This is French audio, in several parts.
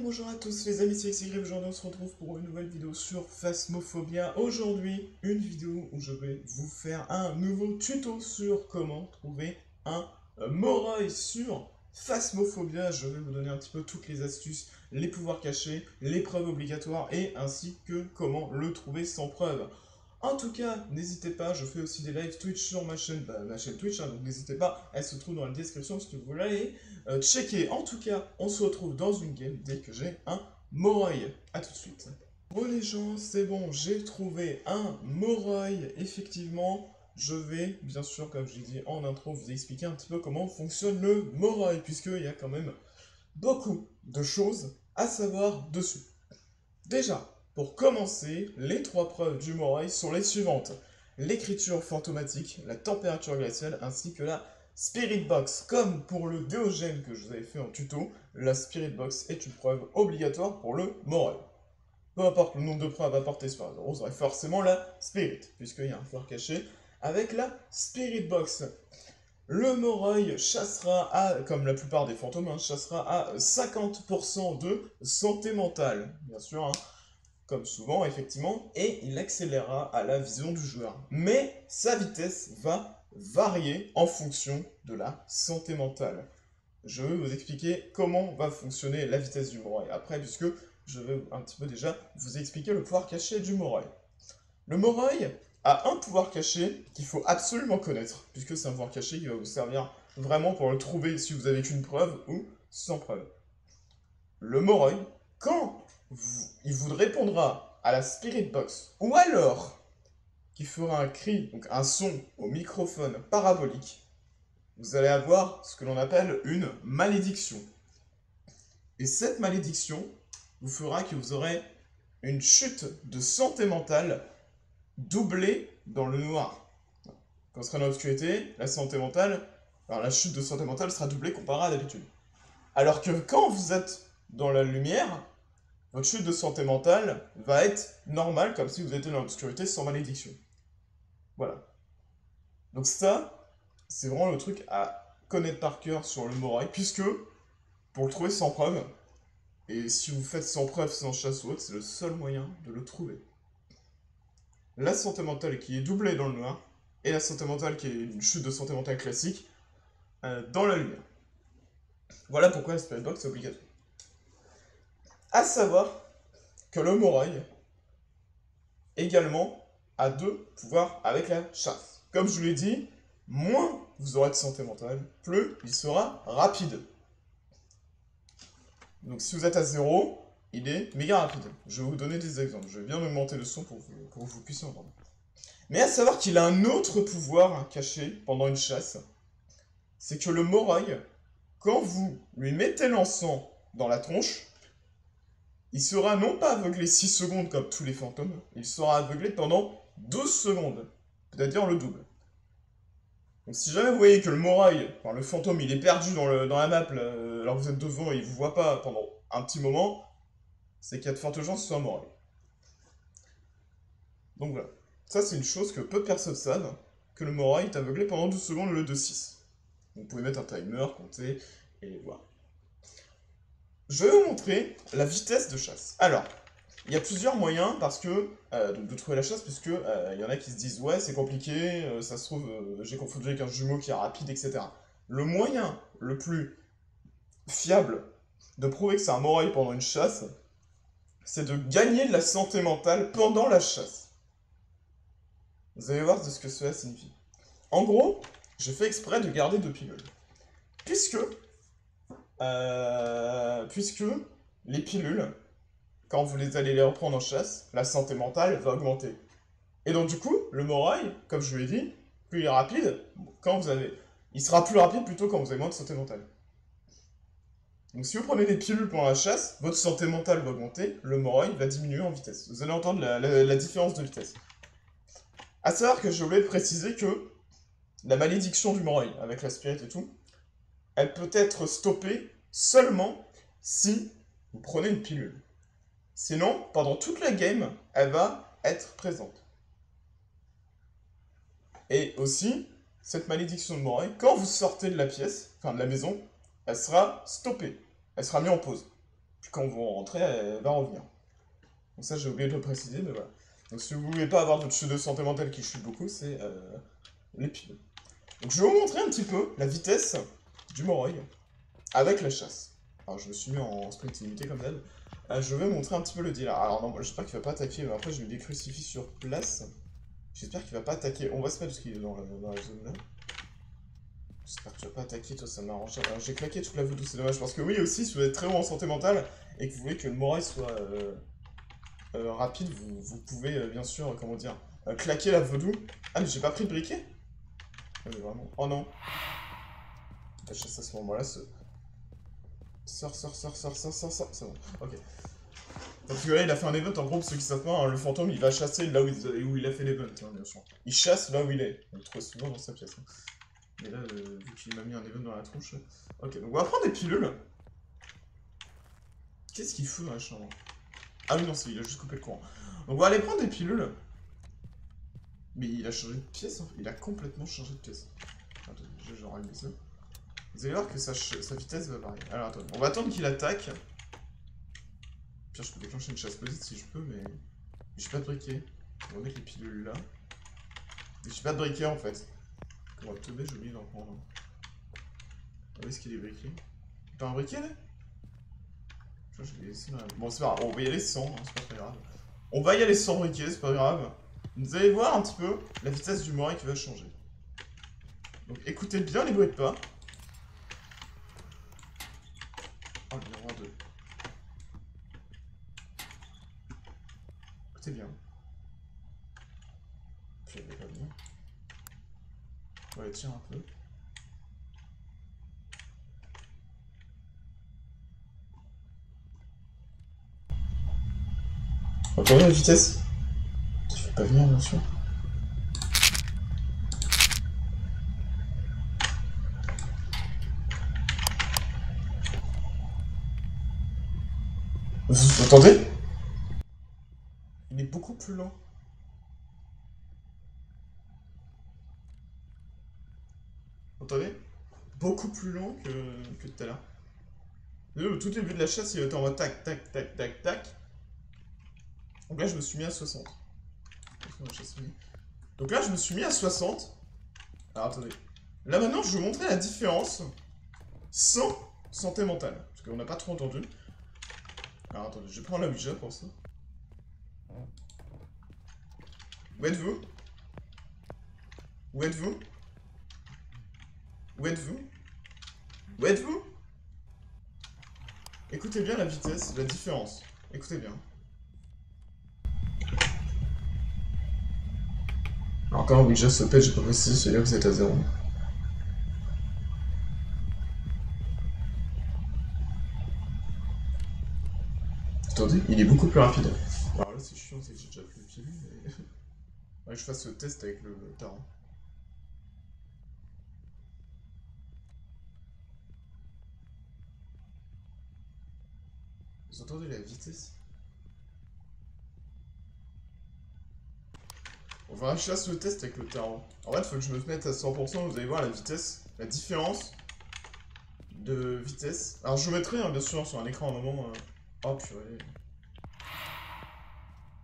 bonjour à tous les amis, c'est XY, aujourd'hui on se retrouve pour une nouvelle vidéo sur Phasmophobia. Aujourd'hui, une vidéo où je vais vous faire un nouveau tuto sur comment trouver un Moroi sur Phasmophobia. Je vais vous donner un petit peu toutes les astuces, les pouvoirs cachés, les preuves obligatoires et ainsi que comment le trouver sans preuve. En tout cas, n'hésitez pas, je fais aussi des lives Twitch sur ma chaîne Twitch, donc n'hésitez pas, elle se trouve dans la description si vous voulez checker. En tout cas, on se retrouve dans une game dès que j'ai un Moroi. A tout de suite. Bon les gens, c'est bon, j'ai trouvé un Moroi, effectivement. Je vais, bien sûr, comme j'ai dit en intro, vous expliquer un petit peu comment fonctionne le Moroi, puisqu'il y a quand même beaucoup de choses à savoir dessus. Déjà, pour commencer, les trois preuves du Moroi sont les suivantes. L'écriture fantomatique, la température glaciale, ainsi que la Spirit Box. Comme pour le Déogène que je vous avais fait en tuto, la Spirit Box est une preuve obligatoire pour le Moroi. Peu importe le nombre de preuves apportées sur la vous aurez forcément la Spirit, puisqu'il y a un pouvoir caché avec la Spirit Box. Le Moroi chassera à, comme la plupart des fantômes, chassera à 50% de santé mentale, bien sûr, comme souvent, effectivement, et il accélérera à la vision du joueur. Mais sa vitesse va varier en fonction de la santé mentale. Je vais vous expliquer comment va fonctionner la vitesse du Moroi après, puisque je vais un petit peu déjà vous expliquer le pouvoir caché du Moroi. Le Moroi a un pouvoir caché qu'il faut absolument connaître, puisque c'est un pouvoir caché qui va vous servir vraiment pour le trouver si vous avez qu'une preuve ou sans preuve. Le Moroi, quand il vous répondra à la Spirit Box, ou alors qu'il fera un cri, donc un son au microphone parabolique, vous allez avoir ce que l'on appelle une malédiction. Et cette malédiction vous fera que vous aurez une chute de santé mentale doublée dans le noir. Quand vous serez dans l'obscurité, la santé mentale, alors la chute de santé mentale sera doublée comparée à d'habitude. Alors que quand vous êtes dans la lumière, votre chute de santé mentale va être normale, comme si vous étiez dans l'obscurité sans malédiction. Voilà. Donc ça, c'est vraiment le truc à connaître par cœur sur le Moroi, puisque, pour le trouver sans preuve, et si vous faites sans preuve, sans chasse ou autre, c'est le seul moyen de le trouver. La santé mentale qui est doublée dans le noir, et la santé mentale qui est une chute de santé mentale classique, dans la lumière. Voilà pourquoi la Spirit Box est obligatoire. A savoir que le Moroi, également, a deux pouvoirs avec la chasse. Comme je vous l'ai dit, moins vous aurez de santé mentale, plus il sera rapide. Donc si vous êtes à 0, il est méga rapide. Je vais vous donner des exemples. Je vais bien augmenter le son pour que vous puissiez entendre. Mais à savoir qu'il a un autre pouvoir caché pendant une chasse. C'est que le Moroi, quand vous lui mettez l'encens dans la tronche, il sera non pas aveuglé 6 secondes comme tous les fantômes, il sera aveuglé pendant 12 secondes, c'est-à-dire le double. Donc si jamais vous voyez que le Moroi, enfin le fantôme, il est perdu dans la map, alors que vous êtes devant et il vous voit pas pendant un petit moment, c'est qu'il y a de fortes chances que ce soit un Moroi. Donc voilà. Ça c'est une chose que peu de personnes savent, que le Moroi est aveuglé pendant 12 secondes au lieu de 6. Vous pouvez mettre un timer, compter, et voir. Je vais vous montrer la vitesse de chasse. Alors, il y a plusieurs moyens parce que de trouver la chasse, puisque il y en a qui se disent ouais c'est compliqué, ça se trouve j'ai confondu avec un jumeau qui est rapide, etc. Le moyen le plus fiable de prouver que c'est un Moroi pendant une chasse, c'est de gagner de la santé mentale pendant la chasse. Vous allez voir de ce que cela signifie. En gros, j'ai fait exprès de garder 2 pilules. Puisque les pilules, quand vous allez les reprendre en chasse, la santé mentale va augmenter. Et donc du coup, le Moroi, comme je vous l'ai dit, plus il est rapide, il sera plus rapide plutôt quand vous avez moins de santé mentale. Donc si vous prenez des pilules pendant la chasse, votre santé mentale va augmenter, le Moroi va diminuer en vitesse. Vous allez entendre la différence de vitesse. A savoir que j'ai oublié de préciser que la malédiction du Moroi, avec la spirit et tout, elle peut être stoppée seulement si vous prenez une pilule. Sinon, pendant toute la game, elle va être présente. Et aussi, cette malédiction de Moroi, quand vous sortez de la pièce, enfin de la maison, elle sera stoppée. Elle sera mise en pause. Puis quand vous rentrez, elle va revenir. Donc ça, j'ai oublié de le préciser, mais voilà. Donc si vous voulez pas avoir votre chute de santé mentale qui chute beaucoup, c'est les piles. Donc je vais vous montrer un petit peu la vitesse du Moroi avec la chasse. Alors je me suis mis en sprint limité comme d'hab. Je vais montrer un petit peu le deal. Alors non, j'espère qu'il va pas attaquer, mais après j'ai mis des crucifix sur place. J'espère qu'il va pas attaquer. On va se mettre parce qu'il est dans la zone là. J'espère que tu vas pas attaquer, toi ça m'arrange. Alors j'ai claqué toute la voodoo, c'est dommage. Parce que oui, aussi, si vous êtes très haut en santé mentale et que vous voulez que le Moroi soit rapide, vous pouvez bien sûr, comment dire, claquer la voodoo. Ah, mais j'ai pas pris de briquet? Ah, mais vraiment. Oh non. La chasse à ce moment-là, Sors, c'est bon. Ok. Parce que là, il a fait un event, en gros, pour ceux qui savent pas, hein, le fantôme, il va chasser là où il a fait l'event, hein, bien sûr. Il chasse là où il est. On le trouve souvent dans sa pièce. Hein. Mais là, vu qu'il m'a mis un event dans la tronche... Ok, donc on va prendre des pilules. Qu'est-ce qu'il fout dans la chambre? Ah oui, non, il a juste coupé le courant. Donc on va aller prendre des pilules. Mais il a changé de pièce, hein. Il a complètement changé de pièce. Attends, je vais régler ça. Vous allez voir que sa vitesse va varier. Alors attends, on va attendre qu'il attaque. Pire, je peux déclencher une chasse petite si je peux, mais j'ai pas de briquet. On va mettre les pilules là. Mais j'ai pas de briquet en fait. On va tomber, j'ai oublié d'en prendre. Où est-ce qu'il est briquet? T'as un briquet là? Je vais laisser dans la... Bon, c'est pas grave, on va y aller sans, hein, c'est pas très grave. On va y aller sans briquet, c'est pas grave. Vous allez voir un petit peu la vitesse du Moroi qui va changer. Donc écoutez bien les bruits de pas. Oh, il y en aura deux. Écoutez bien. Puis elle est pas bien. On va tirer un peu. Entendez la vitesse? Ça fait pas venir bien sûr. Vous entendez? Il est beaucoup plus lent. Vous entendez? Beaucoup plus lent que tout à l'heure. Au tout début de la chasse, il était en mode tac, tac, tac, tac, tac. Donc là, je me suis mis à 60. Donc là, je me suis mis à 60. Alors attendez. Là maintenant, je vais vous montrer la différence sans santé mentale. Parce qu'on n'a pas trop entendu. Alors attendez, je vais prendre la Ouija pour ça. Où êtes-vous? Où êtes-vous? Où êtes-vous? Où êtes-vous? Écoutez bien la vitesse, la différence. Écoutez bien. Alors quand Ouija se pète, j'ai pas précisé, c'est là que vous êtes à 0. Attendez, il est beaucoup plus rapide. Alors là, c'est chiant, c'est que j'ai déjà plus de pied, mais... Ouais, je fasse le test avec le tarot. Vous entendez la vitesse? On va je fasse le test avec le tarot. En fait, il faut que je me mette à 100%, vous allez voir la vitesse, la différence de vitesse. Alors je vous mettrai bien sûr sur un écran à un moment... Oh purée.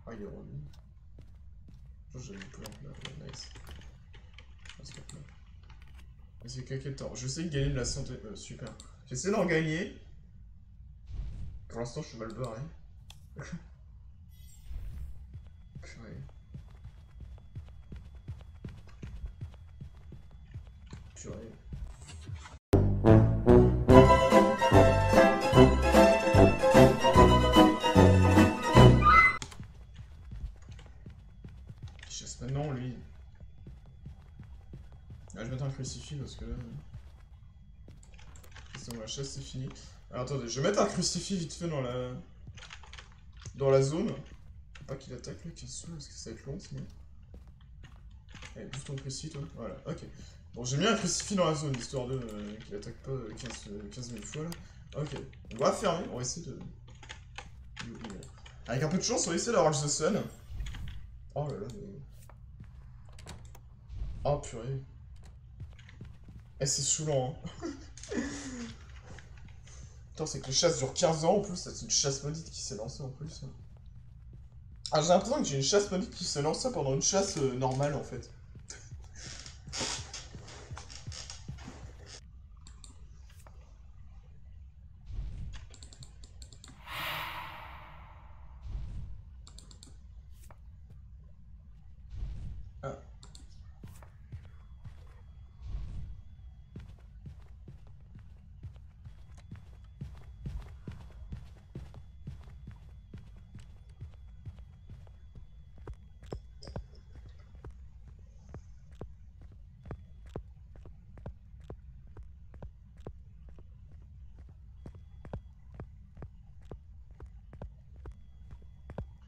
Ah, il est revenu. J'avais une plante là, nice. C'est quelques temps. Je sais gagner de la santé. Super. J'essaie d'en gagner. Pour l'instant, je suis mal barré. Purée. Purée. Il chasse maintenant, lui. Ah, je vais mettre un crucifix parce que là... Question de la chasse, c'est fini. Alors attendez, je vais mettre un crucifix vite fait dans la zone. Faut pas qu'il attaque là, qu'il se saoule parce que ça va être long sinon. Allez, bouge ton crucifix toi. Voilà, ok. Bon, j'ai mis un crucifix dans la zone histoire de qu'il attaque pas 15 000 fois là. Ok, on va fermer, on va essayer de... Avec un peu de chance, on va essayer d'avoir le The Sun. Oh là là, mais... Oh purée. Eh, c'est saoulant, hein. Putain, c'est que les chasses durent 15 ans en plus, c'est une chasse maudite qui s'est lancée en plus. Ah, j'ai l'impression que j'ai une chasse maudite qui s'est lancée pendant une chasse normale en fait. Ah.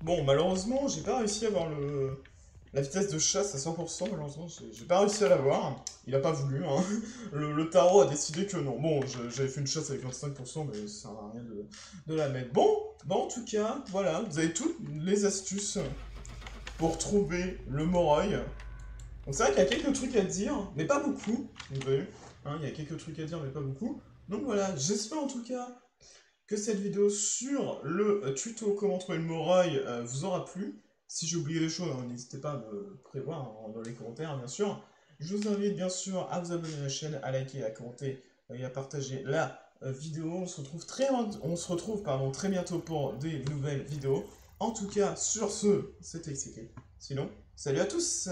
Bon, malheureusement, j'ai pas réussi à avoir la vitesse de chasse à 100%, malheureusement, j'ai pas réussi à l'avoir. Il a pas voulu, hein. Le tarot a décidé que non. Bon, j'avais fait une chasse avec 25%, mais ça sert à rien de la mettre. Bon, en tout cas, voilà, vous avez toutes les astuces pour trouver le Moroi. Donc c'est vrai qu'il y a quelques trucs à dire, mais pas beaucoup, vous avez vu, hein, il y a quelques trucs à dire, mais pas beaucoup. Donc voilà, j'espère en tout cas que cette vidéo sur le tuto comment trouver le Moroi vous aura plu. Si j'ai oublié des choses, hein, n'hésitez pas à me prévoir hein, dans les commentaires, bien sûr. Je vous invite bien sûr à vous abonner à la chaîne, à liker, à commenter et à partager la vidéo. On se retrouve très bientôt pour des nouvelles vidéos. En tout cas, sur ce, c'était XCK. Sinon, salut à tous!